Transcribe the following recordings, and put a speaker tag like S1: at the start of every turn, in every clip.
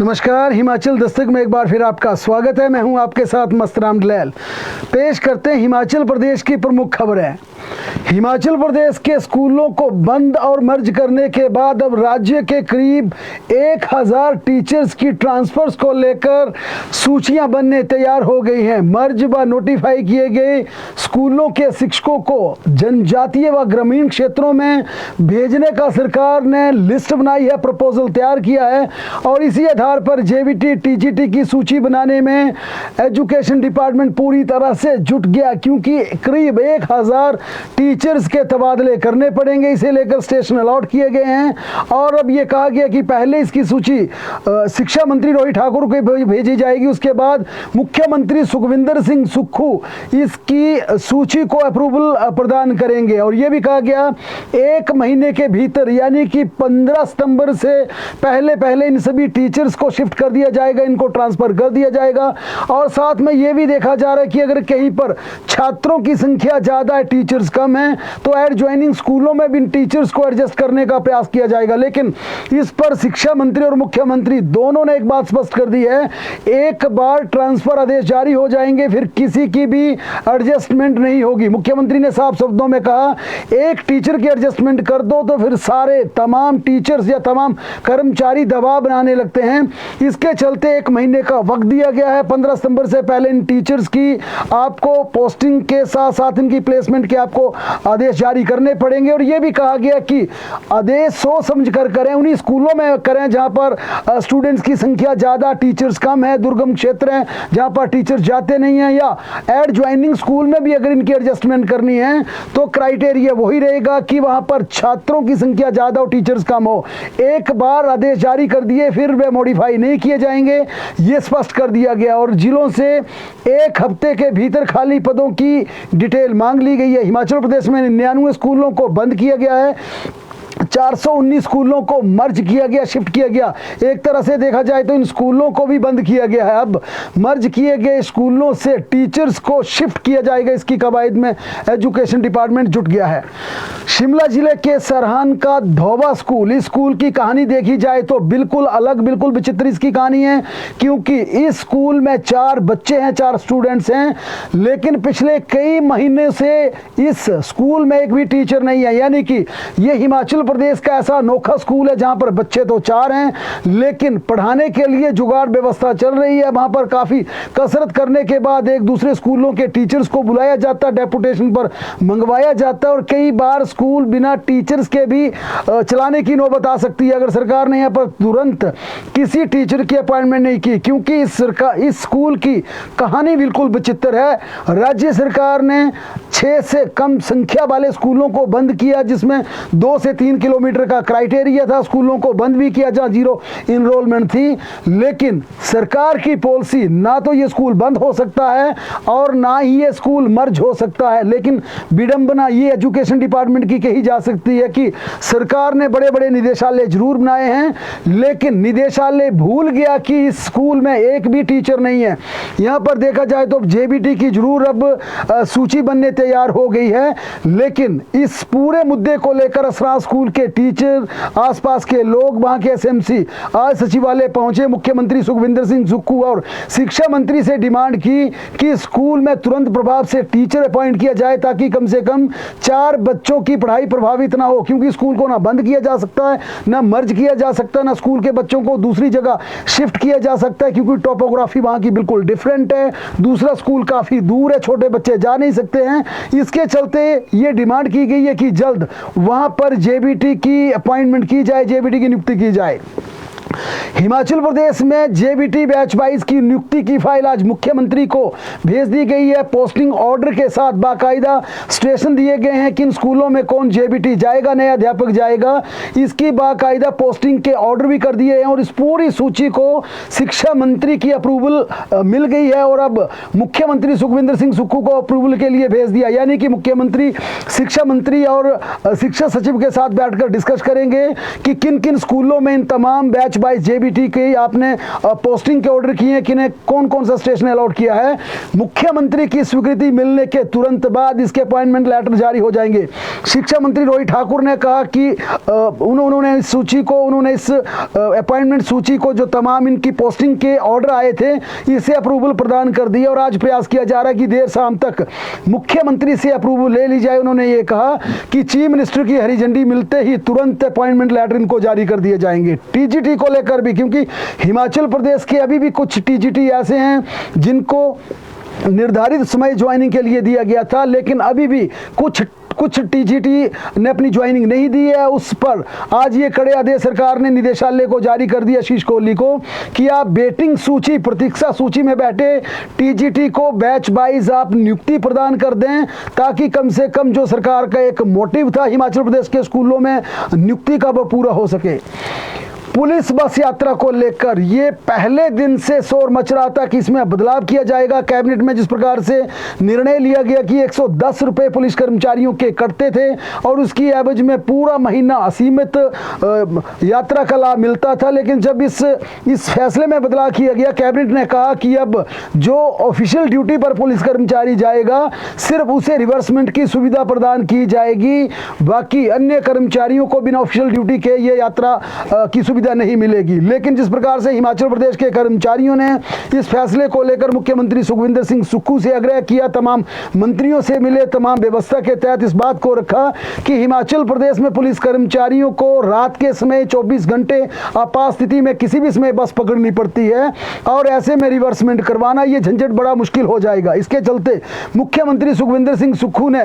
S1: नमस्कार, हिमाचल दस्तक में एक बार फिर आपका स्वागत है। मैं हूं आपके साथ मस्तराम डलैल। पेश करते हैं हिमाचल प्रदेश की प्रमुख खबरें। हिमाचल प्रदेश के स्कूलों को बंद और मर्ज करने के बाद अब राज्य के करीब 1000 टीचर्स की ट्रांसफर्स को लेकर सूचियां बनने तैयार हो गई हैं। मर्ज व नोटिफाई किए गए स्कूलों के शिक्षकों को जनजातीय व ग्रामीण क्षेत्रों में भेजने का सरकार ने लिस्ट बनाई है, प्रपोजल तैयार किया है और इसी आधार पर जेबीटी टीजीटी की सूची बनाने में एजुकेशन डिपार्टमेंट पूरी तरह से जुट गया, क्योंकि करीब 1000 टीचर्स के तबादले करने पड़ेंगे। इसे लेकर स्टेशन अलॉट किए गए हैं और अब ये कहा गया कि पहले इसकी सूची शिक्षा मंत्री रोहित ठाकुर को भेजी जाएगी, उसके बाद मुख्यमंत्री सुखविंदर सिंह सुक्खू इसकी सूची को अप्रूवल प्रदान करेंगे। और ये भी कहा गया 1 महीने के भीतर यानी कि 15 सितंबर से पहले इन सभी टीचर्स को शिफ्ट कर दिया जाएगा, इनको ट्रांसफर कर दिया जाएगा। और साथ में ये भी देखा जा रहा है कि अगर कहीं पर छात्रों की संख्या ज़्यादा है, टीचर्स कम है, तो एडजॉइनिंग स्कूलों में भी इन टीचर्स को एडजस्ट करने का प्रयास किया जाएगा। लेकिन इस पर शिक्षा मंत्री और मुख्यमंत्री दोनों ने एक बात स्पष्ट कर दी है, एक बार ट्रांसफर आदेश जारी हो जाएंगे फिर किसी की भी एडजस्टमेंट नहीं होगी। मुख्यमंत्री ने साफ शब्दों में कहा, एक टीचर की एडजस्टमेंट कर दो तो फिर सारे तमाम टीचर्स या तमाम कर्मचारी दबाव बनाने लगते हैं। इसके चलते 1 महीने का वक्त दिया गया है। 15 सितंबर से पहले इन टीचर्स की आपको पोस्टिंग के साथ साथ इनकी प्लेसमेंट के आपको आदेश जारी करने पड़ेंगे। और यह भी कहा गया कि आदेश सोच समझ कर करें, उन्हीं स्कूलों में करें जहां पर स्टूडेंट्स की संख्या ज़्यादा, टीचर्स कम है, दुर्गम क्षेत्र हैं जहां पर टीचर्स जाते नहीं हैं, या एडजॉइनिंग स्कूल में भी अगर इनकी एडजस्टमेंट करनी है तो क्राइटेरिया वही रहेगा कि वहां पर छात्रों की संख्या ज़्यादा और टीचर्स कम हो। एक बार आदेश जारी कर दिए फिर वे मॉडिफाई नहीं किए जाएंगे, ये स्पष्ट कर दिया गया। और जिलों से 1 हफ्ते के भीतर खाली पदों की डिटेल मांग ली गई है। हिमाचल प्रदेश में 99 स्कूलों को बंद किया गया है, 419 स्कूलों को मर्ज किया गया, शिफ्ट किया गया। एक तरह से देखा जाए तो इन स्कूलों को भी बंद किया गया है। अब मर्ज किए गए स्कूलों से टीचर्स को शिफ्ट किया जाएगा, इसकी कवायद में एजुकेशन डिपार्टमेंट जुट गया है। शिमला जिले के सरहान का धोबा स्कूल, इस स्कूल की कहानी देखी जाए तो बिल्कुल अलग, बिल्कुल विचित्र इसकी कहानी है, क्योंकि इस स्कूल में 4 बच्चे हैं, 4 स्टूडेंट्स हैं, लेकिन पिछले कई महीने से इस स्कूल में एक भी टीचर नहीं है। यानी कि ये हिमाचल प्रदेश का ऐसा अनोखा स्कूल है जहां पर बच्चे तो 4 हैं, लेकिन पढ़ाने के लिए जुगाड़ व्यवस्था चल रही है। वहां पर काफी कसरत करने के बाद एक दूसरे स्कूलों के टीचर्स को बुलाया जाता है, डेपुटेशन पर मंगवाया जाता है और कई बार स्कूल बिना टीचर्स के भी चलाने की नौबत आ सकती है अगर सरकार ने यहाँ पर तुरंत किसी टीचर की अपॉइंटमेंट नहीं की, क्योंकि इस स्कूल की कहानी बिल्कुल विचित्र है। राज्य सरकार ने 6 से कम संख्या वाले स्कूलों को बंद किया, जिसमें 2 से 3 किलोमीटर का क्राइटेरिया था। स्कूलों को बंद भी किया जहां 0 इनरोलमेंट थी, लेकिन सरकार की पॉलिसी ना तो ये स्कूल बंद हो सकता है और ना ही ये स्कूल मर्ज हो सकता है। लेकिन विडंबना ये एजुकेशन डिपार्टमेंट की कही जा सकती है कि सरकार ने बड़े बड़े निदेशालय जरूर बनाए हैं, लेकिन निदेशालय भूल गया कि इस स्कूल में एक भी टीचर नहीं है। यहां पर देखा जाए तो जेबीटी की जरूर अब सूची बनने तैयार हो गई है, लेकिन इस पूरे मुद्दे को लेकर असरा स्कूल के टीचर, आसपास के लोग, वहां के एसएमसी आज सचिवालय पहुंचे। मुख्यमंत्री सुखविंदर सिंह सुक्खू और शिक्षा मंत्री से डिमांड की कि स्कूल में तुरंत प्रभाव से टीचर अपॉइंट किया जाए, ताकि कम से कम 4 बच्चों की पढ़ाई प्रभावित ना हो, क्योंकि स्कूल को ना बंद किया जा सकता है, ना मर्ज किया जा सकता है, ना स्कूल के बच्चों को दूसरी जगह शिफ्ट किया जा सकता है, क्योंकि टोपोग्राफी वहां की बिल्कुल डिफरेंट है। दूसरा स्कूल काफी दूर है, छोटे बच्चे जा नहीं सकते हैं। इसके चलते ये डिमांड की गई है कि जल्द वहां पर जेबीटी की अपॉइंटमेंट की जाए, जेबीटी की नियुक्ति की जाए। हिमाचल प्रदेश में जेबीटी बैच वाइज की नियुक्ति की फाइल आज मुख्यमंत्री को भेज दी गई है। पोस्टिंग ऑर्डर के साथ बाकायदा स्टेशन दिए गए हैं, किन स्कूलों में कौन जेबीटी जाएगा, नया अध्यापक जाएगा, इसकी बाकायदा पोस्टिंग के ऑर्डर भी कर दिए हैं और इस पूरी सूची को शिक्षा मंत्री की अप्रूवल मिल गई है और अब मुख्यमंत्री सुखविंदर सिंह सुक्खू को अप्रूवल के लिए भेज दिया। यानी कि मुख्यमंत्री शिक्षा मंत्री और शिक्षा सचिव के साथ बैठकर डिस्कस करेंगे कि किन किन स्कूलों में इन तमाम बैच वाइज जेबीटी एलपीटी की आपने पोस्टिंग के ऑर्डर किए हैं, किन्हें कौन कौन सा स्टेशन अलॉट किया है। मुख्यमंत्री की स्वीकृति मिलने के तुरंत बाद इसके अपॉइंटमेंट लेटर जारी हो जाएंगे। शिक्षा मंत्री रोहित ठाकुर ने कहा कि उन्होंने इस सूची को, उन्होंने इस अपॉइंटमेंट सूची को, जो तमाम इनकी पोस्टिंग के ऑर्डर आए थे, इसे अप्रूवल प्रदान कर दिया और आज प्रयास किया जा रहा है कि देर शाम तक मुख्यमंत्री से अप्रूवल ले ली जाए। उन्होंने ये कहा कि चीफ मिनिस्टर की हरी झंडी मिलते ही तुरंत अपॉइंटमेंट लेटर इनको जारी कर दिए जाएंगे। टीजीटी को लेकर भी, क्योंकि हिमाचल प्रदेश के अभी भी कुछ टीजीटी ऐसे हैं जिनको निर्धारित समय ज्वाइनिंग के लिए दिया गया था, लेकिन अभी भी कुछ टीजीटी ने अपनी ज्वाइनिंग नहीं दी है। उस पर आज ये कड़े आदेश सरकार ने निदेशालय को जारी कर दिया, आशीष कोहली को, कि आप वेटिंग सूची, प्रतीक्षा सूची में बैठे टीजीटी को बैच वाइज आप नियुक्ति प्रदान कर दें, ताकि कम से कम जो सरकार का एक मोटिव था हिमाचल प्रदेश के स्कूलों में नियुक्ति का, वो पूरा हो सके। पुलिस बस यात्रा को लेकर ये पहले दिन से शोर मच रहा था कि इसमें बदलाव किया जाएगा। कैबिनेट में जिस प्रकार से निर्णय लिया गया कि 110 रुपये पुलिस कर्मचारियों के कटते थे और उसकी एवज में पूरा महीना असीमित यात्रा का लाभ मिलता था, लेकिन जब इस फैसले में बदलाव किया गया, कैबिनेट ने कहा कि अब जो ऑफिशियल ड्यूटी पर पुलिस कर्मचारी जाएगा सिर्फ उसे रिवर्समेंट की सुविधा प्रदान की जाएगी, बाकी अन्य कर्मचारियों को बिना ऑफिशियल ड्यूटी के ये यात्रा की सुविधा नहीं मिलेगी। लेकिन जिस प्रकार से हिमाचल प्रदेश के कर्मचारियों ने इस फैसले को लेकर मुख्यमंत्री सुखविंदर सिंह सुक्खू से आग्रह किया, तमाम मंत्रियों से मिले, तमाम व्यवस्था के तहत इस बात को रखा कि हिमाचल प्रदेश में पुलिस कर्मचारियों को रात के समय 24 घंटे आपात स्थिति में किसी भी समय बस पकड़नी पड़ती है और ऐसे में रिवर्समेंट करवाना ये झंझट बड़ा मुश्किल हो जाएगा। इसके चलते मुख्यमंत्री सुखविंदर सिंह सुक्खू ने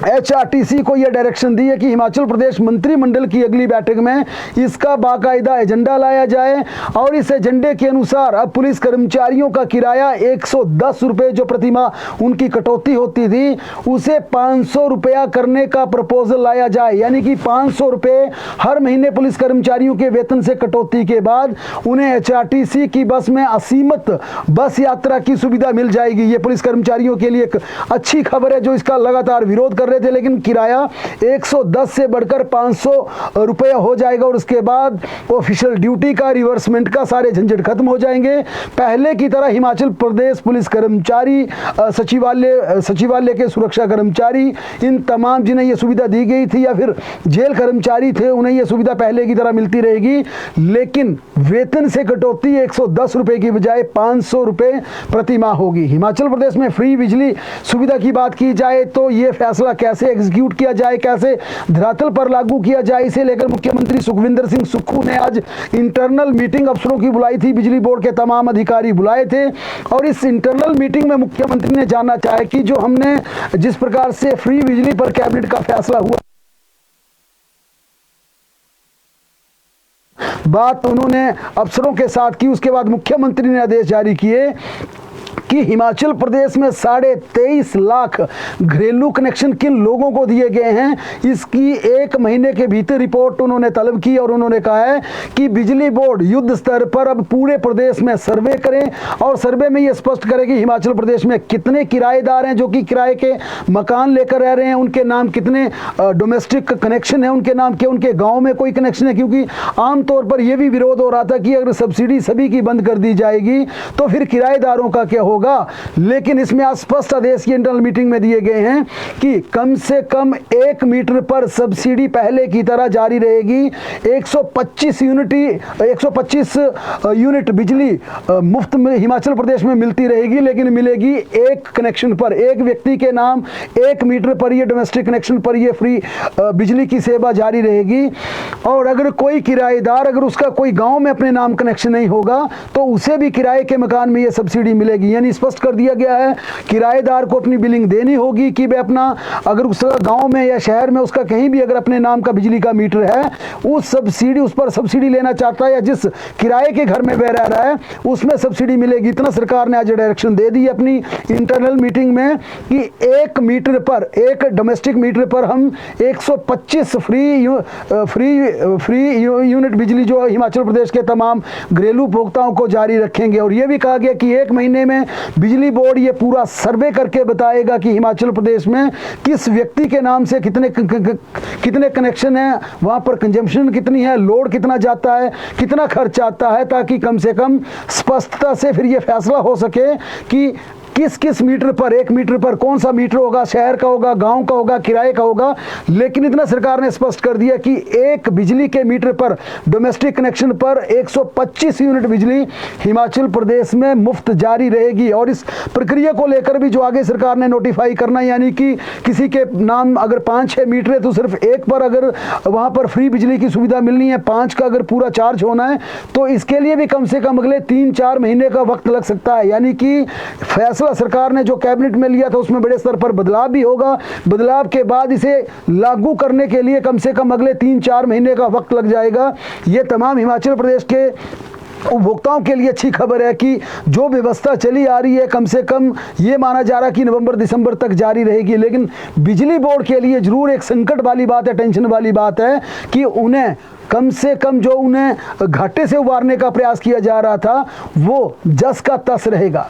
S1: एचआरटीसी को यह डायरेक्शन दी है कि हिमाचल प्रदेश मंत्रिमंडल की अगली बैठक में इसका बाकायदा एजेंडा लाया जाए और इस एजेंडे के अनुसार अब पुलिस कर्मचारियों का किराया 110 रुपये जो प्रतिमाह उनकी कटौती होती थी उसे 500 रुपया करने का प्रपोजल लाया जाए। यानी कि 500 रुपये हर महीने पुलिस कर्मचारियों के वेतन से कटौती के बाद उन्हें एचआरटीसी की बस में असीमित बस यात्रा की सुविधा मिल जाएगी। ये पुलिस कर्मचारियों के लिए एक अच्छी खबर है जो इसका लगातार विरोध कर रहे थे, लेकिन किराया 110 से बढ़कर 500 रुपया हो जाएगा और उसके बाद ऑफिशियल ड्यूटी का, रिवर्समेंट का सारे झंझट खत्म हो जाएंगे। पहले की तरह हिमाचल प्रदेश पुलिस कर्मचारी, सचिवालय के सुरक्षा कर्मचारी, इन तमाम जिन्हें यह सुविधा दी गई थी या फिर जेल कर्मचारी थे, उन्हें यह सुविधा पहले की तरह मिलती रहेगी, लेकिन वेतन से कटौती 110 रुपये की बजाय 500 रुपये प्रति माह होगी। हिमाचल प्रदेश में फ्री बिजली सुविधा की बात की जाए तो यह फैसला कैसे एग्जीक्यूट किया जाए, कैसे धरातल पर लागू किया जाए, इसे लेकर मुख्यमंत्री सुखविंदर सिंह सुक्खू ने आज इंटरनल मीटिंग अफसरों की बुलाई थी। बिजली बोर्ड के तमाम अधिकारी बुलाए थे और इस इंटरनल मीटिंग में मुख्यमंत्री ने जानना चाहा कि जो हमने जिस प्रकार से फ्री बिजली पर कैबिनेट का फैसला हुआ, बात उन्होंने अफसरों के साथ की। उसके बाद मुख्यमंत्री ने आदेश जारी किए कि हिमाचल प्रदेश में 23.5 लाख घरेलू कनेक्शन किन लोगों को दिए गए हैं, इसकी 1 महीने के भीतर रिपोर्ट उन्होंने तलब की और उन्होंने कहा है कि बिजली बोर्ड युद्ध स्तर पर अब पूरे प्रदेश में सर्वे करें और सर्वे में ये स्पष्ट करें कि हिमाचल प्रदेश में कितने किराएदार हैं जो कि किराए के मकान लेकर रह रहे हैं, उनके नाम कितने डोमेस्टिक कनेक्शन है, उनके नाम के उनके गाँव में कोई कनेक्शन है, क्योंकि आमतौर पर यह भी विरोध हो रहा था कि अगर सब्सिडी सभी की बंद कर दी जाएगी तो फिर किराएदारों का क्या होगा। लेकिन इसमें स्पष्ट आदेश की इंटरनल मीटिंग में दिए गए हैं कि कम से कम 1 मीटर पर सब्सिडी पहले की तरह जारी रहेगी। 125 यूनिट बिजली मुफ्त में हिमाचल प्रदेश में मिलती रहेगी, लेकिन मिलेगी एक कनेक्शन पर, एक व्यक्ति के नाम 1 मीटर पर, ये डोमेस्टिक कनेक्शन पर ये फ्री बिजली की सेवा जारी रहेगी। और अगर कोई किराएदार, अगर उसका कोई गांव में अपने नाम कनेक्शन नहीं होगा तो उसे भी किराए के मकान में ये सब्सिडी मिलेगी। यानी स्पष्ट कर दिया गया है किराएदार को अपनी बिलिंग देनी होगी कि वह अपना, अगर उसका गांव में या शहर में उसका कहीं भी अगर अपने नाम का बिजली का मीटर है, उस पर सब्सिडी लेना चाहता है या जिस किराए के घर में वह रह रहा है उसमें सब्सिडी मिलेगी। इतना सरकार ने आज डायरेक्शन दे दी अपनी इंटरनल मीटिंग में कि 1 मीटर पर, एक डोमेस्टिक मीटर पर हम 125 फ्री यूनिट बिजली जो हिमाचल प्रदेश के तमाम घरेलू उपभोक्ताओं को जारी रखेंगे। और यह भी कहा गया कि 1 महीने में बिजली बोर्ड ये पूरा सर्वे करके बताएगा कि हिमाचल प्रदेश में किस व्यक्ति के नाम से कितने कनेक्शन हैं, वहाँ पर कंजम्पशन कितनी है, लोड कितना जाता है, कितना खर्च आता है, ताकि कम से कम स्पष्टता से फिर ये फैसला हो सके कि किस किस मीटर पर, 1 मीटर पर कौन सा मीटर होगा, शहर का होगा, गांव का होगा, किराए का होगा। लेकिन इतना सरकार ने स्पष्ट कर दिया कि एक बिजली के मीटर पर, डोमेस्टिक कनेक्शन पर 125 यूनिट बिजली हिमाचल प्रदेश में मुफ्त जारी रहेगी। और इस प्रक्रिया को लेकर भी जो आगे सरकार ने नोटिफाई करना, यानी कि किसी के नाम अगर 5-6 मीटर है तो सिर्फ एक पर अगर वहाँ पर फ्री बिजली की सुविधा मिलनी है, 5 का अगर पूरा चार्ज होना है, तो इसके लिए भी कम से कम अगले 3-4 महीने का वक्त लग सकता है। यानी कि फैसला सरकार ने जो कैबिनेट में लिया था उसमें बड़े स्तर पर बदलाव भी होगा। बदलाव के बाद इसे लागू करने के लिए कम से कम अगले 3-4 महीने का वक्त लग जाएगा। ये तमाम हिमाचल प्रदेश के उपभोक्ताओं के लिए अच्छी खबर है कि जो व्यवस्था चली आ रही है कम से कम ये माना जा रहा है कि नवंबर-दिसंबर तक जारी रहेगी। लेकिन बिजली बोर्ड के लिए जरूर एक संकट वाली बात है, टेंशन वाली बात है कि उन्हें कम से कम जो उन्हें घाटे से उबारने का प्रयास किया जा रहा था वो जस का तस रहेगा।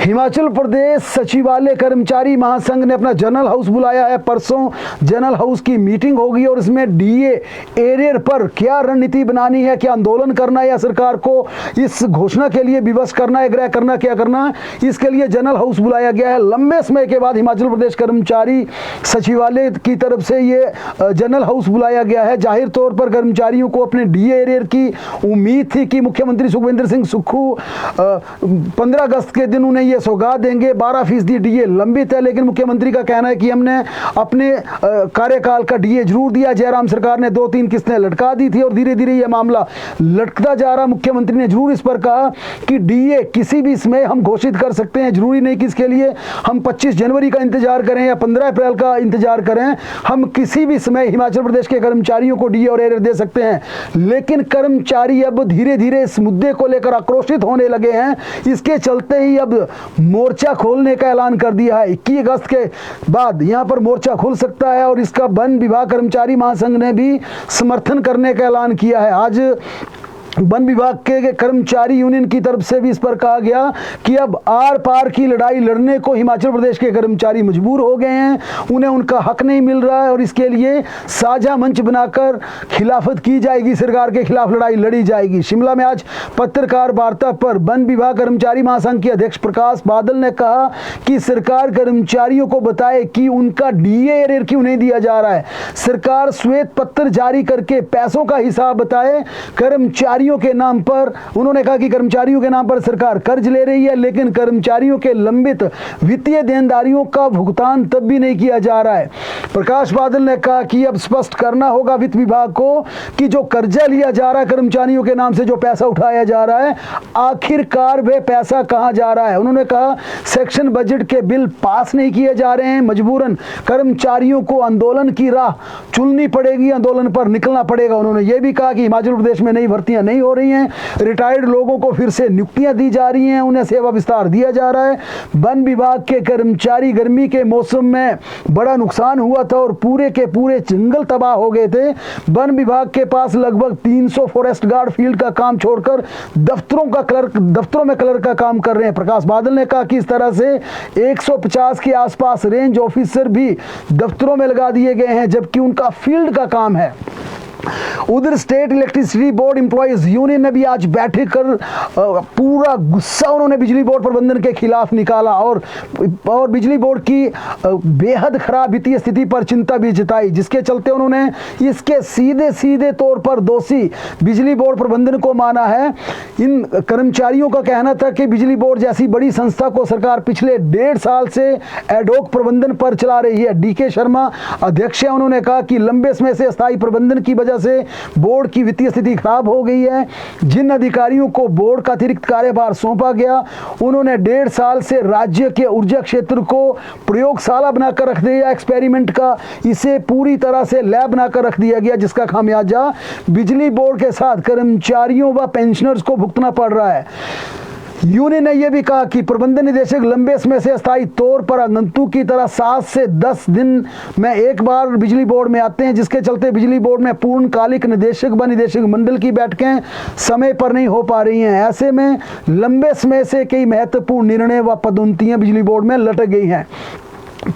S1: हिमाचल प्रदेश सचिवालय कर्मचारी महासंघ ने अपना जनरल हाउस बुलाया है। परसों जनरल हाउस की मीटिंग होगी और इसमें डीए एरियर पर क्या रणनीति बनानी है, क्या आंदोलन करना है या सरकार को इस घोषणा के लिए विवश करना है, ग्रह करना, क्या करना है, इसके लिए जनरल हाउस बुलाया गया है। लंबे समय के बाद हिमाचल प्रदेश कर्मचारी सचिवालय की तरफ से ये जनरल हाउस बुलाया गया है। जाहिर तौर पर कर्मचारियों को अपने डीए एरियर की उम्मीद थी कि मुख्यमंत्री सुखविंदर सिंह सुक्खू 15 अगस्त के दिन उन्हें ये सौगात देंगे। 12% डीए लंबित है, लेकिन मुख्यमंत्री का कहना है कि हमने अपने कार्यकाल का डीए जरूर दिया। जयराम सरकार ने 2-3 किस्तें लटका दी थी और धीरे धीरे यह मामला लटकता जा रहा। मुख्यमंत्री ने जरूर इस पर कहा कि डीए किसी भी समय हम घोषित कर सकते हैं, जरूरी नहीं कि इसके लिए हम 25 जनवरी का इंतजार करें या 15 अप्रैल का इंतजार करें। हम किसी भी समय हिमाचल प्रदेश के कर्मचारियों को डीए और एरियर दे सकते हैं। लेकिन कर्मचारी अब धीरे धीरे इस मुद्दे को लेकर आक्रोशित होने लगे हैं। इसके चलते ही अब मोर्चा खोलने का ऐलान कर दिया है। 21 अगस्त के बाद यहां पर मोर्चा खुल सकता है और इसका वन विभाग कर्मचारी महासंघ ने भी समर्थन करने का ऐलान किया है। आज वन विभाग के कर्मचारी यूनियन की तरफ से भी इस पर कहा गया कि अब आर पार की लड़ाई लड़ने को हिमाचल प्रदेश के कर्मचारी मजबूर हो गए हैं, उन्हें उनका हक नहीं मिल रहा है और इसके लिए साझा मंच बनाकर खिलाफत की जाएगी, सरकार के खिलाफ लड़ाई लड़ी जाएगी। शिमला में आज पत्रकार वार्ता पर वन विभाग कर्मचारी महासंघ के अध्यक्ष प्रकाश बादल ने कहा कि सरकार कर्मचारियों को बताए कि उनका डीए एरियर क्यों नहीं दिया जा रहा है। सरकार श्वेत पत्र जारी करके पैसों का हिसाब बताए। कर्मचारियों के नाम पर उन्होंने कहा कि कर्मचारियों के नाम पर सरकार कर्ज ले रही है, लेकिन कर्मचारियों के लंबित वित्तीय देनदारियों का भुगतान तब भी नहीं किया जा रहा है। प्रकाश बादल ने कहा कि अब स्पष्ट करना होगा वित्त विभाग को कि जो कर्जा लिया जा रहा है, कर्मचारियों के नाम से जो पैसा उठाया जा रहा है, आखिरकार वह पैसा कहां जा रहा है। उन्होंने कहा सेक्शन बजट के बिल पास नहीं किए जा रहे हैं, मजबूरन कर्मचारियों को आंदोलन की राह चुननी पड़ेगी, आंदोलन पर निकलना पड़ेगा। उन्होंने यह भी कहा कि हिमाचल प्रदेश में नई भर्तियां नहीं हो रही हैं, रिटायर्ड लोगों को फिर से नियुक्तियां दी जा रही हैं, उन्हें सेवा विस्तार दिया जा रहा है। वन विभाग के कर्मचारी गर्मी के मौसम में बड़ा नुकसान हुआ था और पूरे के पूरे जंगल तबाह हो गए थे। वन विभाग के पास लगभग 300 फॉरेस्ट गार्ड फील्ड का काम छोड़कर दफ्तरों में क्लर्क का काम कर रहे हैं। प्रकाश बादल ने कहा कि इस तरह से 150 के आसपास रेंज ऑफिसर भी दफ्तरों में लगा दिए गए हैं, जबकि उनका फील्ड का काम है। उधर state electricity board employees union ने भी आज बैठक कर पूरा गुस्सा उन्होंने बिजली बोर्ड प्रबंधन के खिलाफ निकाला और बिजली बोर्ड की बेहद खराब वित्तीय स्थिति पर चिंता भी जताई, जिसके चलते उन्होंने इसके सीधे तौर पर दोषी बिजली बोर्ड प्रबंधन को माना है। इन कर्मचारियों का कहना था कि बिजली बोर्ड जैसी बड़ी संस्था को सरकार पिछले 1.5 साल से एडहोक प्रबंधन पर चला रही है। डीके शर्मा अध्यक्ष हैं, उन्होंने कहा कि लंबे समय से अस्थायी प्रबंधन की वजह से बोर्ड की वित्तीय स्थिति खराब हो गई है। जिन अधिकारियों को बोर्ड का अतिरिक्त कार्यभार सौंपा गया, उन्होंने 1.5 साल से राज्य के ऊर्जा क्षेत्र को प्रयोगशाला बनाकर रख दिया, एक्सपेरिमेंट का इसे पूरी तरह से लैब बनाकर रख दिया गया, जिसका खामियाजा बिजली बोर्ड के साथ कर्मचारियों व पेंशनर्स को भुगतना पड़ रहा है। यूनियन ने यह भी कहा कि प्रबंध निदेशक लंबे समय से अस्थायी तौर पर आगंतुक की तरह 7 से 10 दिन में एक बार बिजली बोर्ड में आते हैं, जिसके चलते बिजली बोर्ड में पूर्णकालिक निदेशक व निदेशक मंडल की बैठकें समय पर नहीं हो पा रही हैं। ऐसे में लंबे समय से कई महत्वपूर्ण निर्णय व पदोन्नतियां बिजली बोर्ड में लटक गई हैं।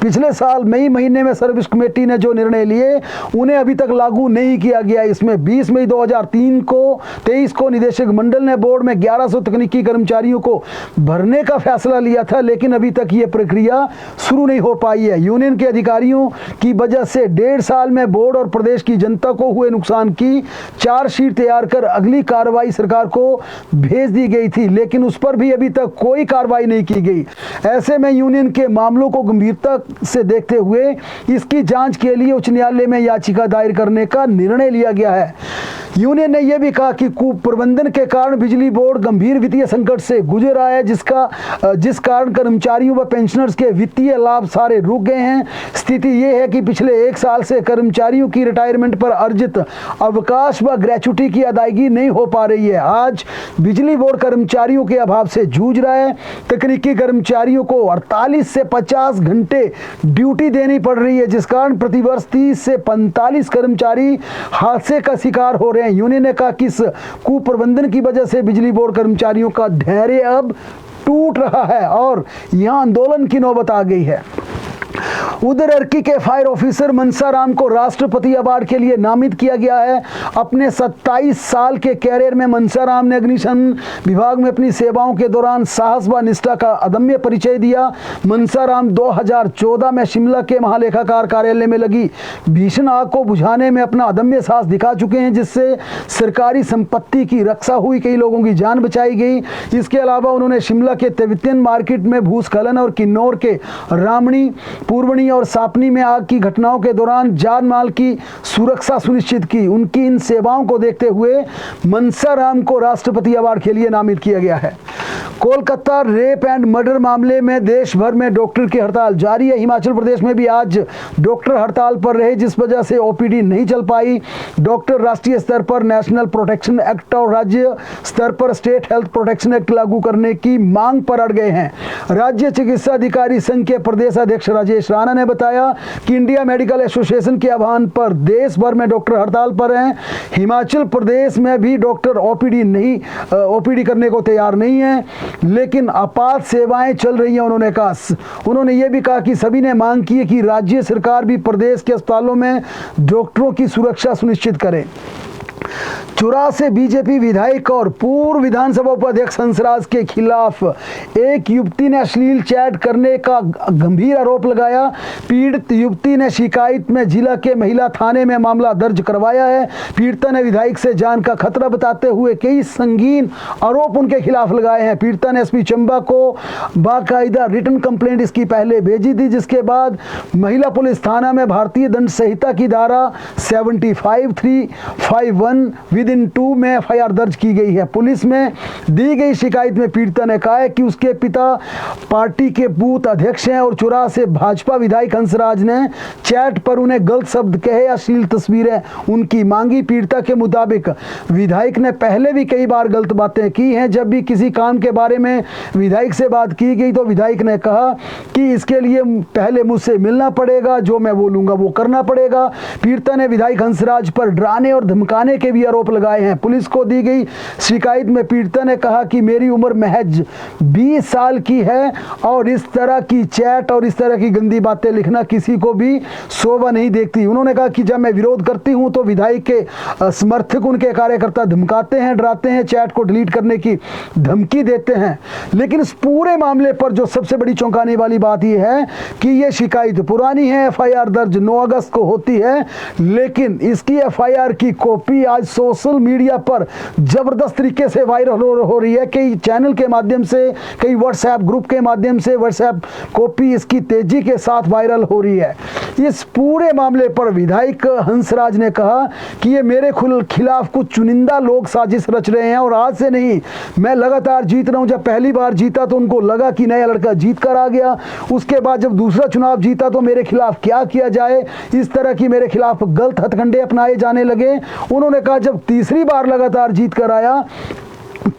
S1: पिछले साल मई महीने में सर्विस कमेटी ने जो निर्णय लिए उन्हें अभी तक लागू नहीं किया गया। इसमें 20 मई 2023 को निदेशक मंडल ने बोर्ड में 1100 तकनीकी कर्मचारियों को भरने का फैसला लिया था, लेकिन अभी तक ये प्रक्रिया शुरू नहीं हो पाई है। यूनियन के अधिकारियों की वजह से 1.5 साल में बोर्ड और प्रदेश की जनता को हुए नुकसान की चार्जशीट तैयार कर अगली कार्रवाई सरकार को भेज दी गई थी, लेकिन उस पर भी अभी तक कोई कार्रवाई नहीं की गई। ऐसे में यूनियन के मामलों को गंभीरता से देखते हुए इसकी जांच के लिए उच्च न्यायालय में याचिका दायर करने का निर्णय लिया गया है। यूनियन ने यह भी कहा कि कुप्रबंधन के कारण बिजली बोर्ड गंभीर वित्तीय संकट से गुजर रहा है, जिस कारण कर्मचारियों व पेंशनर्स के वित्तीय लाभ सारे रुक गए हैं। स्थिति यह है कि पिछले 1 साल से कर्मचारियों की रिटायरमेंट पर अर्जित अवकाश व ग्रेच्युटी की अदायगी नहीं हो पा रही है। आज बिजली बोर्ड कर्मचारियों के अभाव से जूझ रहा है। तकनीकी कर्मचारियों को 48 से 50 घंटे ड्यूटी देनी पड़ रही है, जिस कारण प्रतिवर्ष 30 से 45 कर्मचारी हादसे का शिकार हो रहे हैं। यूनियन ने कहा कि इस कुप्रबंधन की वजह से बिजली बोर्ड कर्मचारियों का धैर्य अब टूट रहा है और यहां आंदोलन की नौबत आ गई है। उधर अर्की के फायर ऑफिसर मनसाराम को राष्ट्रपति अवार्ड के लिए नामित किया गया है। अपने 27 साल के कैरियर में मनसाराम ने अग्निशमन विभाग में अपनी सेवाओं के दौरान साहस व निष्ठा का अदम्य परिचय दिया। मनसाराम 2014 में शिमला के महालेखाकार कार्यालय में लगी भीषण आग को बुझाने में अपना अदम्य साहस दिखा चुके हैं, जिससे सरकारी संपत्ति की रक्षा हुई, कई लोगों की जान बचाई गई। इसके अलावा उन्होंने शिमला के तिब्बतियन मार्केट में भूस्खलन और किन्नौर के रामणी, पूर्वणी और सापनी में आग की घटनाओं के दौरान जान माल की सुरक्षा सुनिश्चित की। उनकी इन सेवाओं को देखते हुए मनसाराम को राष्ट्रपति अवार्ड के लिए नामित किया गया है। कोलकाता रेप एंड मर्डर मामले में देश भर में डॉक्टर की हड़ताल जारी है। हिमाचल प्रदेश में भी आज डॉक्टर हड़ताल पर रहे, जिस वजह से ओपीडी नहीं चल पाई। डॉक्टर राष्ट्रीय स्तर पर नेशनल प्रोटेक्शन एक्ट और राज्य स्तर पर स्टेट हेल्थ प्रोटेक्शन एक्ट लागू करने की मांग पर अड़ गए हैं। राज्य चिकित्सा अधिकारी संघ के प्रदेश अध्यक्ष राजेश राणा ने बताया कि इंडिया मेडिकल एसोसिएशन के आह्वान पर देश भर में डॉक्टर हड़ताल पर हैं। हिमाचल प्रदेश में भी डॉक्टर ओपीडी करने को तैयार नहीं है, लेकिन आपात सेवाएं चल रही हैं। उन्होंने ये भी कहा कि सभी ने मांग की है कि राज्य सरकार भी प्रदेश के अस्पतालों में डॉक्टरों की सुरक्षा सुनिश्चित करे। चुरा से बीजेपी विधायक और पूर्व विधानसभा उपाध्यक्ष हंसराज के खिलाफ एक युवती ने अश्लील चैट करने का गंभीर आरोप लगाया। पीड़ित युवती ने शिकायत में जिला के महिला थाने में मामला दर्ज करवाया है। पीड़िता ने विधायक से जान का खतरा बताते हुए कई संगीन आरोप उनके खिलाफ लगाए हैं। पीड़िता ने एसपी चंबा को बाकायदा रिटन कंप्लेंट इसकी पहले भेजी थी, जिसके बाद महिला पुलिस थाना में भारतीय दंड संहिता की धारा 75(3)(1) विदिन 2 में एफआईआर दर्ज की गई है। पुलिस में दी गई शिकायत में पीड़िता ने कहा है कि उसके पिता पार्टी के बूथ अध्यक्ष हैं और चुरा से भाजपा विधायक हंसराज ने चैट पर उन्हें गलत शब्द कहे, अश्लील तस्वीरें उनकी मांगी। पीड़िता के मुताबिक विधायक ने पहले भी कई बार गलत बातें की हैं। जब भी किसी काम के बारे में विधायक से बात की गई तो विधायक ने कहा कि इसके लिए पहले मुझसे मिलना पड़ेगा, जो मैं बोलूंगा वो करना पड़ेगा। पीड़िता ने विधायक हंसराज पर डराने और धमकाने के भी आरोप लगाए हैं। पुलिस को दी गई शिकायत में पीड़िता ने कहा कि मेरी उम्र महज 20 साल की है और इस तरह की चैट और इस तरह की गंदी बातें लिखना किसी को भी शोभा नहीं देखती। उन्होंने कहा कि जब मैं विरोध करती हूं तो विधायक के समर्थक उनके कार्यकर्ता धमकाते हैं, डराते हैं, चैट को डिलीट करने की धमकी देते हैं। लेकिन इस पूरे मामले पर जो सबसे बड़ी चौंकाने वाली बात यह है कि यह शिकायत पुरानी है, एफआईआर दर्ज 9 अगस्त को होती है, लेकिन इसकी एफआईआर की कॉपी आज सोशल मीडिया पर जबरदस्त तरीके से वायरल हो रही है। कई चैनल के माध्यम से, कई व्हाट्सएप ग्रुप के माध्यम से व्हाट्सएप कॉपी इसकी तेजी के साथ वायरल हो रही है। इस पूरे मामले पर विधायक हंसराज ने कहा कि ये मेरे खिलाफ कुछ चुनिंदा लोग साजिश रच रहे हैं और आज से नहीं, मैं लगातार जीत रहा हूं। जब पहली बार जीता तो उनको लगा कि नया लड़का जीत कर आ गया, उसके बाद जब दूसरा चुनाव जीता तो मेरे खिलाफ क्या किया जाए, इस तरह की मेरे खिलाफ गलत हथकंडे अपनाए जाने लगे। उन्होंने कहा जब तीसरी बार लगातार जीत कर आया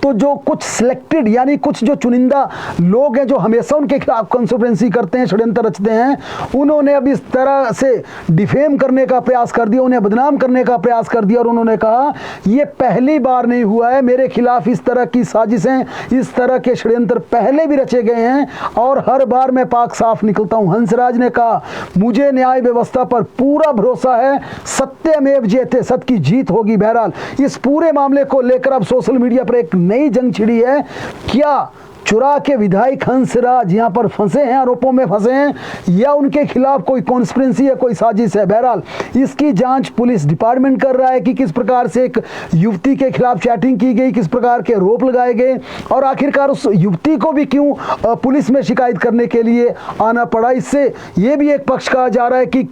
S1: तो जो कुछ सिलेक्टेड यानी कुछ जो चुनिंदा लोग हैं जो हमेशा उनके खिलाफ कंस्पिरेसी करते हैं, षड्यंत्र रचते हैं, उन्होंने अब इस तरह से डिफेम करने का प्रयास कर दिया, उन्हें बदनाम करने का प्रयास कर दिया और उन्होंने कहा ये पहली बार नहीं हुआ है, मेरे खिलाफ इस तरह की साजिशें, इस तरह के षड्यंत्र पहले भी रचे गए हैं और हर बार मैं पाक साफ निकलता हूं। हंसराज ने कहा मुझे न्याय व्यवस्था पर पूरा भरोसा है, सत्यमेव जयते, सत्य की जीत होगी। बहरहाल इस पूरे मामले को लेकर अब सोशल मीडिया पर एक नई जंग छिड़ी है। क्या चुरा के विधायक हंसराज यहां पर फंसे हैं, आरोपों में फंसे हैं, या उनके खिलाफ कोई कॉन्स्पिरेसी है, कोई साजिश है? बहरहाल इसकी जांच पुलिस डिपार्टमेंट कर रहा है कि किस प्रकार से एक युवती के खिलाफ चैटिंग की गई, किस प्रकार के आरोप लगाए गए और आखिरकार उस युवती को भी क्यों पुलिस में शिकायत करने के लिए आना पड़ा। इससे यह भी एक पक्ष कहा जा रहा है कि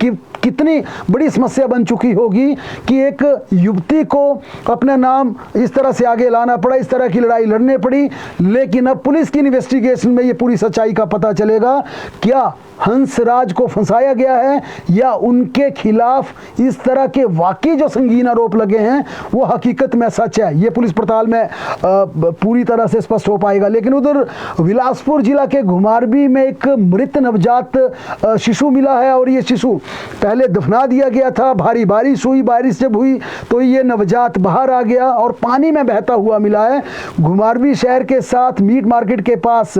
S1: कितनी बड़ी समस्या बन चुकी होगी कि एक युवती को अपना नाम इस तरह से आगे लाना पड़ा, इस तरह की लड़ाई लड़ने पड़ी। लेकिन अब पुलिस की इन्वेस्टिगेशन में ये पूरी सच्चाई का पता चलेगा, क्या हंसराज को फंसाया गया है या उनके खिलाफ इस तरह के वाकई जो संगीन आरोप लगे हैं वो हकीकत में सच है। ये पुलिस पड़ताल में पूरी तरह से स्पष्ट हो पाएगा। लेकिन उधर बिलासपुर जिला के घुमारवी में एक मृत नवजात शिशु मिला है और ये शिशु पहले दफना दिया गया था। भारी बारिश हुई, बारिश जब हुई तो ये नवजात बाहर आ गया और पानी में बहता हुआ मिला है। घुमारवी शहर के साथ मीट मार्केट के पास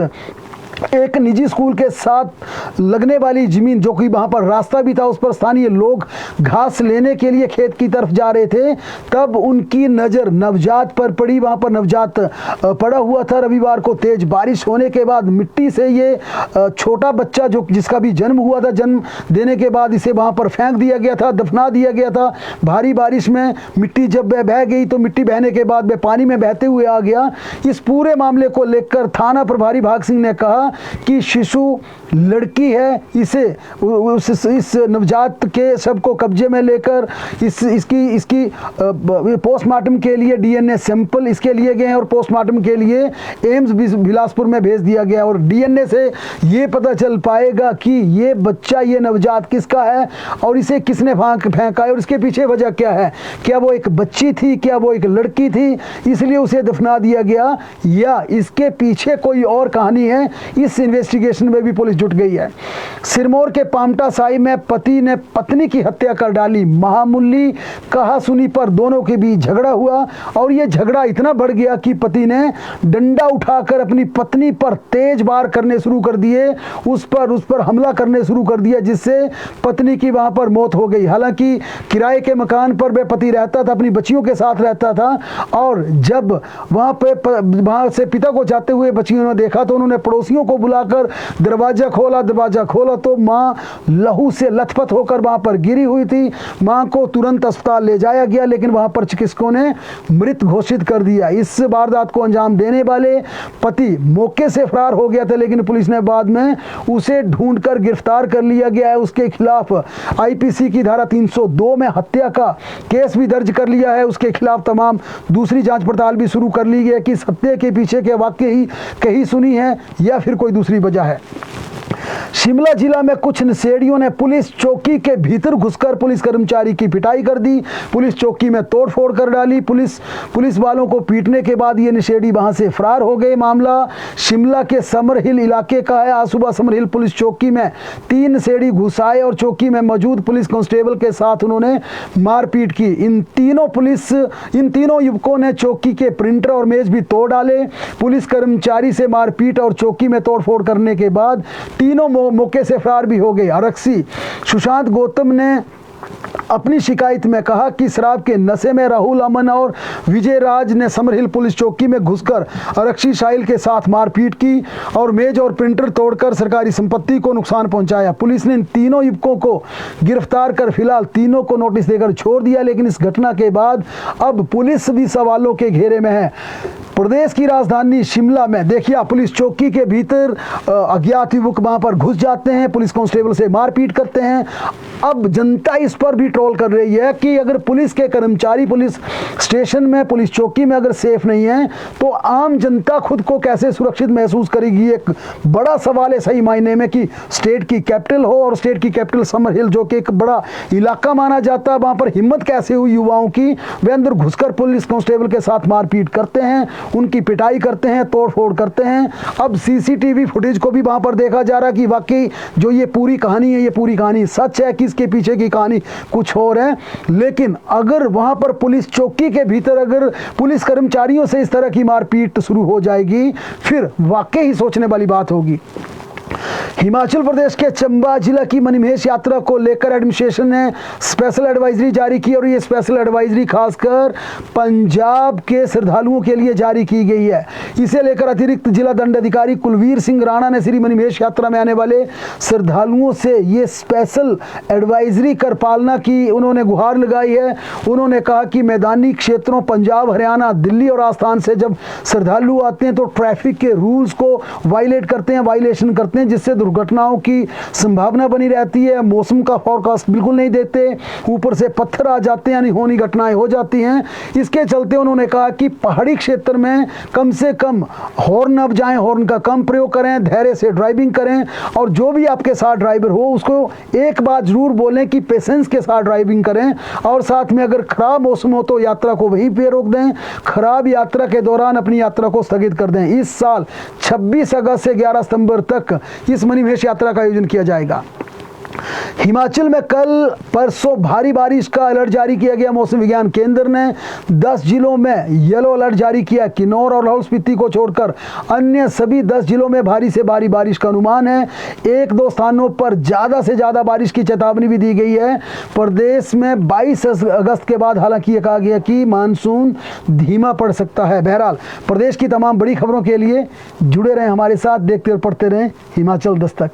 S1: एक निजी स्कूल के साथ लगने वाली जमीन, जो कि वहां पर रास्ता भी था, उस पर स्थानीय लोग घास लेने के लिए खेत की तरफ जा रहे थे, तब उनकी नज़र नवजात पर पड़ी। वहां पर नवजात पड़ा हुआ था। रविवार को तेज बारिश होने के बाद मिट्टी से ये छोटा बच्चा जो जिसका भी जन्म हुआ था, जन्म देने के बाद इसे वहां पर फेंक दिया गया था, दफना दिया गया था। भारी बारिश में मिट्टी जब बह गई तो मिट्टी बहने के बाद वह पानी में बहते हुए आ गया। इस पूरे मामले को लेकर थाना प्रभारी भाग सिंह ने कहा कि शिशु लड़की है, इसे इस नवजात के शव को कब्जे में लेकर इसकी पोस्टमार्टम के लिए डीएनए सैंपल इसके लिए गए हैं और पोस्टमार्टम के लिए एम्स बिलासपुर में भेज दिया गया और डीएनए से ये पता चल पाएगा कि ये बच्चा, ये नवजात किसका है और इसे किसने फेंका है और इसके पीछे वजह क्या है। क्या वो एक बच्ची थी, क्या वो एक लड़की थी इसलिए उसे दफना दिया गया, या इसके पीछे कोई और कहानी है। इस इन्वेस्टिगेशन में भी पुलिस जुट गई है। सिरमौर के पामटा साई में पति ने पत्नी की हत्या कर डाली। मामूली कहा सुनी पर दोनों के बीच झगड़ा हुआ और यह झगड़ा इतना बढ़ गया कि पति ने डंडा उठाकर अपनी पत्नी पर तेज वार करने शुरू कर दिए, उस पर हमला करने शुरू कर दिया, जिससे पत्नी की वहां पर मौत हो गई। हालांकि किराए के मकान पर वह पति रहता था, अपनी बच्चियों के साथ रहता था और जब वहां से पिता को जाते हुए बच्चियों ने देखा तो उन्होंने पड़ोसियों को बुलाकर दरवाजा खोला तो मां लहू से लथपथ होकर वहां पर गिरी हुई थी। मां को तुरंत अस्पताल ले जाया गया लेकिन वहां पर चिकित्सकों ने मृत घोषित कर दिया। इस वारदात को अंजाम देने वाले पति मौके से फरार हो गया था लेकिन पुलिस ने बाद में उसे ढूंढकर गिरफ्तार कर लिया गया है। उसके खिलाफ आईपीसी की धारा 302 में हत्या का केस भी दर्ज कर लिया है। उसके खिलाफ तमाम दूसरी जांच पड़ताल भी शुरू कर ली गई है कि इस हत्या के पीछे के वाकई ही कहीं सुनी है या फिर कोई दूसरी वजह है। शिमला जिला में कुछ नशेड़ियों ने पुलिस चौकी के भीतर घुसकर पुलिस कर्मचारी की पिटाई कर दी। पुलिस चौकी में तोड़फोड़ कर डाली। पुलिस वालों को पीटने के बाद ये नशेड़ी वहां से फरार हो गए। मामला शिमला के समर हिल इलाके का है। आज सुबह समर हिल पुलिस चौकी में 3 नशेड़ी घुस आए और चौकी में मौजूद पुलिस कांस्टेबल के साथ उन्होंने मारपीट की। इन तीनों युवकों ने चौकी के प्रिंटर और मेज भी तोड़ डाले। पुलिस कर्मचारी से मारपीट और चौकी में तोड़फोड़ करने के बाद तीनों मौके से फरार भी हो गए। आरक्षी सुशांत गौतम ने अपनी शिकायत में कहा कि शराब के नशे में राहुल, अमन और विजय राज ने समर हिल पुलिस चौकी में घुसकर आरक्षी साहिल के साथ मारपीट की और मेज और प्रिंटर तोड़कर सरकारी संपत्ति को नुकसान पहुंचाया। पुलिस ने इन तीनों युवकों को गिरफ्तार कर फिलहाल तीनों को नोटिस देकर छोड़ दिया। लेकिन इस घटना के बाद अब पुलिस भी सवालों के घेरे में है। प्रदेश की राजधानी शिमला में देखिए, पुलिस चौकी के भीतर अज्ञात युवक वहां पर घुस जाते हैं, पुलिस कांस्टेबल से मारपीट करते हैं। अब जनता इस पर भी ट्रोल कर रही है कि अगर पुलिस के कर्मचारी पुलिस स्टेशन में, पुलिस चौकी में अगर सेफ नहीं है तो आम जनता खुद को कैसे सुरक्षित महसूस करेगी। एक बड़ा सवाल है सही मायने में कि स्टेट की कैपिटल हो और स्टेट की कैपिटल समर हिल जो कि एक बड़ा इलाका माना जाता है, वहां पर हिम्मत कैसे हुई युवाओं की, वे अंदर घुसकर पुलिस कांस्टेबल के साथ मारपीट करते हैं उनकी पिटाई करते हैं, तोड़फोड़ करते हैं। अब सीसीटीवी फुटेज को भी वहाँ पर देखा जा रहा कि वाकई जो ये पूरी कहानी है, ये पूरी कहानी सच है कि इसके पीछे की कहानी कुछ और है। लेकिन अगर वहाँ पर पुलिस चौकी के भीतर अगर पुलिस कर्मचारियों से इस तरह की मारपीट शुरू हो जाएगी, फिर वाकई ही सोचने वाली बात होगी। हिमाचल प्रदेश के चंबा जिला की मणिमहेश यात्रा को लेकर एडमिनिस्ट्रेशन ने स्पेशल एडवाइजरी जारी की और ये स्पेशल एडवाइजरी खासकर पंजाब के श्रद्धालुओं के लिए जारी की गई है। इसे लेकर अतिरिक्त जिला दंडाधिकारी कुलवीर सिंह राणा ने श्री मणिमहेश यात्रा में आने वाले श्रद्धालुओं से ये स्पेशल एडवाइजरी कर पालना की उन्होंने गुहार लगाई है। उन्होंने कहा कि मैदानी क्षेत्रों पंजाब, हरियाणा, दिल्ली और राजस्थान से जब श्रद्धालु आते हैं तो ट्रैफिक के रूल्स को वायलेट करते हैं, वायलेशन करते हैं, जिससे दुर्घटनाओं की संभावना बनी रहती है। मौसम का फोरकास्ट बिल्कुल नहीं देते, ऊपर से पत्थर आ जाते हैं, अनहोनी घटनाएं हो जाती हैं। इसके चलते उन्होंने कहा कि पहाड़ी क्षेत्र में कम से कम हॉर्न न बजाएं, हॉर्न का कम प्रयोग करें, धैर्य से ड्राइविंग करें और जो भी आपके साथ ड्राइवर हो उसको एक बात जरूर बोलें कि पेशेंस के साथ ड्राइविंग करें और साथ में अगर खराब मौसम हो तो यात्रा को वहीं पे रोक दें, खराब यात्रा के दौरान अपनी यात्रा को स्थगित कर दें। इस साल 26 अगस्त से 11 सितंबर तक इस मणिमहेश यात्रा का आयोजन किया जाएगा। हिमाचल में कल परसों भारी बारिश का अलर्ट जारी किया गया। मौसम विज्ञान केंद्र ने 10 जिलों में येलो अलर्ट जारी किया। किन्नौर और लाहौल स्पीति को छोड़कर अन्य सभी 10 जिलों में भारी से भारी बारिश का अनुमान है। 1-2 स्थानों पर ज़्यादा से ज़्यादा बारिश की चेतावनी भी दी गई है। प्रदेश में 22 अगस्त के बाद हालांकि ये कहा गया कि मानसून धीमा पड़ सकता है। बहरहाल प्रदेश की तमाम बड़ी खबरों के लिए जुड़े रहें हमारे साथ, देखते और पढ़ते रहें हिमाचल दस्तक।